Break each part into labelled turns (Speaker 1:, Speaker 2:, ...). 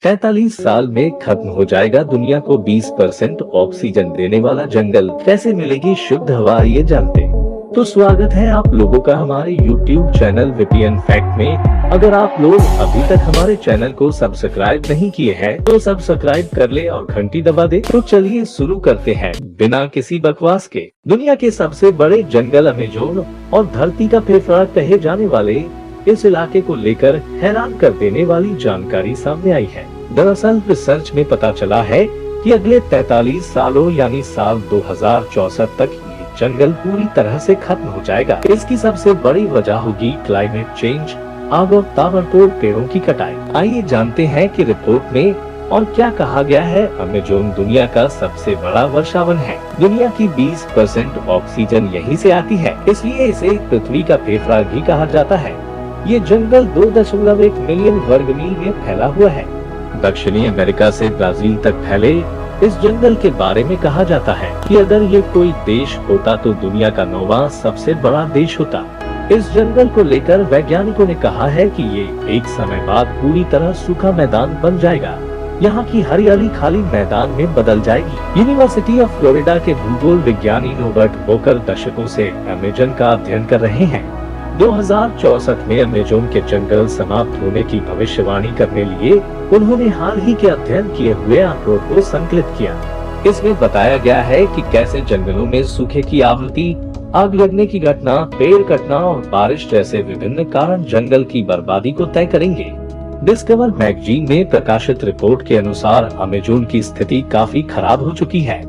Speaker 1: 45 साल में खत्म हो जाएगा दुनिया को 20% ऑक्सीजन देने वाला जंगल। कैसे मिलेगी शुद्ध हवा, ये जानते हैं। तो स्वागत है आप लोगों का हमारे YouTube चैनल वीपीएन फैक्ट में। अगर आप लोग अभी तक हमारे चैनल को सब्सक्राइब नहीं किए हैं तो सब्सक्राइब कर ले और घंटी दबा दे। तो चलिए शुरू करते हैं बिना किसी बकवास के। दुनिया के सबसे बड़े जंगल अमेज़न और धरती का फेफड़ा कहे जाने वाले इस इलाके को लेकर हैरान कर देने वाली जानकारी सामने आई है। दरअसल रिसर्च में पता चला है कि अगले 43 सालों यानी साल 2064 तक ये जंगल पूरी तरह से खत्म हो जाएगा। इसकी सबसे बड़ी वजह होगी क्लाइमेट चेंज, आग और ताबड़तोड़ पेड़ों की कटाई। आइए जानते हैं कि रिपोर्ट में और क्या कहा गया है। अमेज़न दुनिया का सबसे बड़ा वर्षावन है। दुनिया की 20% ऑक्सीजन यहीं से आती है, इसलिए इसे पृथ्वी का फेफड़ा भी कहा जाता है। ये जंगल 2.1 मिलियन वर्ग मील में फैला हुआ है। दक्षिणी अमेरिका से ब्राजील तक फैले इस जंगल के बारे में कहा जाता है कि अगर ये कोई देश होता तो दुनिया का 9वां सबसे बड़ा देश होता। इस जंगल को लेकर वैज्ञानिकों ने कहा है कि ये एक समय बाद पूरी तरह सूखा मैदान बन जाएगा। यहाँ की हरियाली खाली मैदान में बदल जाएगी। यूनिवर्सिटी ऑफ फ्लोरिडा के भूगोल विज्ञानी रॉबर्ट वोकर दशकों से अमेज़न का अध्ययन कर रहे हैं। 2064 में अमेज़न के जंगल समाप्त होने की भविष्यवाणी करने लिए उन्होंने हाल ही के अध्ययन किए हुए आंकड़ों को संकलित किया। इसमें बताया गया है कि कैसे जंगलों में सूखे की आवृत्ति, आग लगने की घटना, पेड़ कटना और बारिश जैसे विभिन्न कारण जंगल की बर्बादी को तय करेंगे। डिस्कवर मैगजीन में प्रकाशित रिपोर्ट के अनुसार अमेज़न की स्थिति काफी खराब हो चुकी है।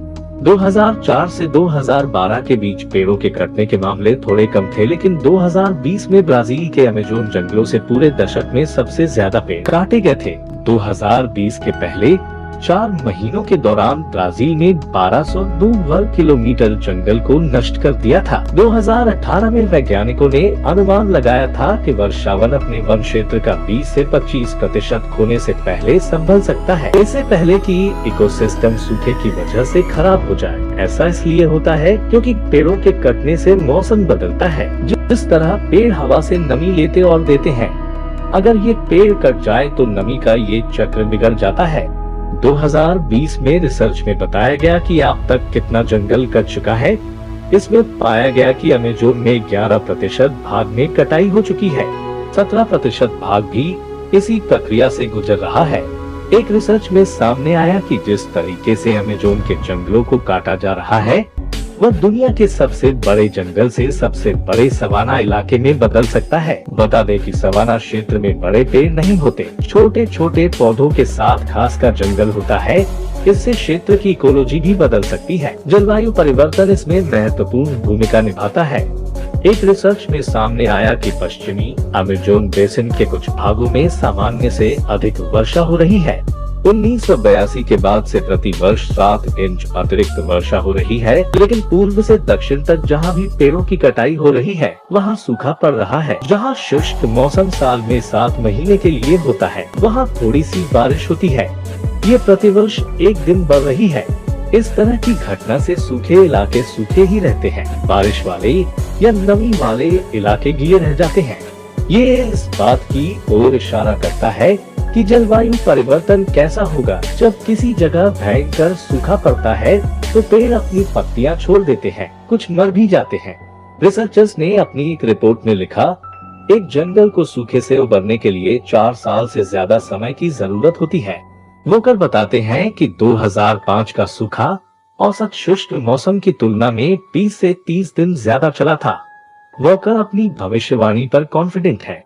Speaker 1: 2004 से 2012 के बीच पेड़ों के कटने के मामले थोड़े कम थे, लेकिन 2020 में ब्राजील के अमेज़न जंगलों से पूरे दशक में सबसे ज्यादा पेड़ काटे गए थे। 2020 के पहले 4 महीनों के दौरान ब्राजील में 1202 वर्ग किलोमीटर जंगल को नष्ट कर दिया था। 2018 में वैज्ञानिकों ने अनुमान लगाया था कि वर्षावन अपने वन क्षेत्र का 20 से 25% खोने से पहले संभल सकता है, इससे पहले कि इकोसिस्टम सूखे की वजह से खराब हो जाए। ऐसा इसलिए होता है क्योंकि पेड़ों के कटने से मौसम बदलता है। जिस तरह पेड़ हवा से नमी लेते और देते हैं, अगर ये पेड़ कट जाए तो नमी का ये चक्र बिगड़ जाता है। 2020 में रिसर्च में बताया गया कि अब तक कितना जंगल कट चुका है। इसमें पाया गया कि अमेज़न में 11% भाग में कटाई हो चुकी है। 17% भाग भी इसी प्रक्रिया से गुजर रहा है। एक रिसर्च में सामने आया कि जिस तरीके से अमेज़न के जंगलों को काटा जा रहा है वह दुनिया के सबसे बड़े जंगल से सबसे बड़े सवाना इलाके में बदल सकता है। बता दें कि सवाना क्षेत्र में बड़े पेड़ नहीं होते, छोटे छोटे पौधों के साथ घास का जंगल होता है। इससे क्षेत्र की इकोलॉजी भी बदल सकती है। जलवायु परिवर्तन इसमें महत्वपूर्ण भूमिका निभाता है। एक रिसर्च में सामने आया कि पश्चिमी अमेज़न बेसिन के कुछ भागों में सामान्य से अधिक वर्षा हो रही है। 1982 के बाद से प्रति वर्ष 7 इंच अतिरिक्त वर्षा हो रही है, लेकिन पूर्व से दक्षिण तक जहां भी पेड़ों की कटाई हो रही है वहां सूखा पड़ रहा है। जहां शुष्क मौसम साल में 7 महीने के लिए होता है वहां थोड़ी सी बारिश होती है। ये प्रतिवर्ष एक दिन बढ़ रही है। इस तरह की घटना से सूखे इलाके सूखे ही रहते हैं, बारिश वाले या नमी वाले इलाके गीले रह जाते हैं। ये इस बात की ओर इशारा करता है कि जलवायु परिवर्तन कैसा होगा। जब किसी जगह भयंकर सूखा पड़ता है तो पेड़ अपनी पत्तियां छोड़ देते हैं, कुछ मर भी जाते हैं। रिसर्चर्स ने अपनी एक रिपोर्ट में लिखा, एक जंगल को सूखे से उबरने के लिए 4 साल से ज्यादा समय की जरूरत होती है। वोकर बताते हैं कि 2005 का सूखा औसत शुष्क मौसम की तुलना में 20 से 30 दिन ज्यादा चला था। वोकर अपनी भविष्यवाणी पर कॉन्फिडेंट है।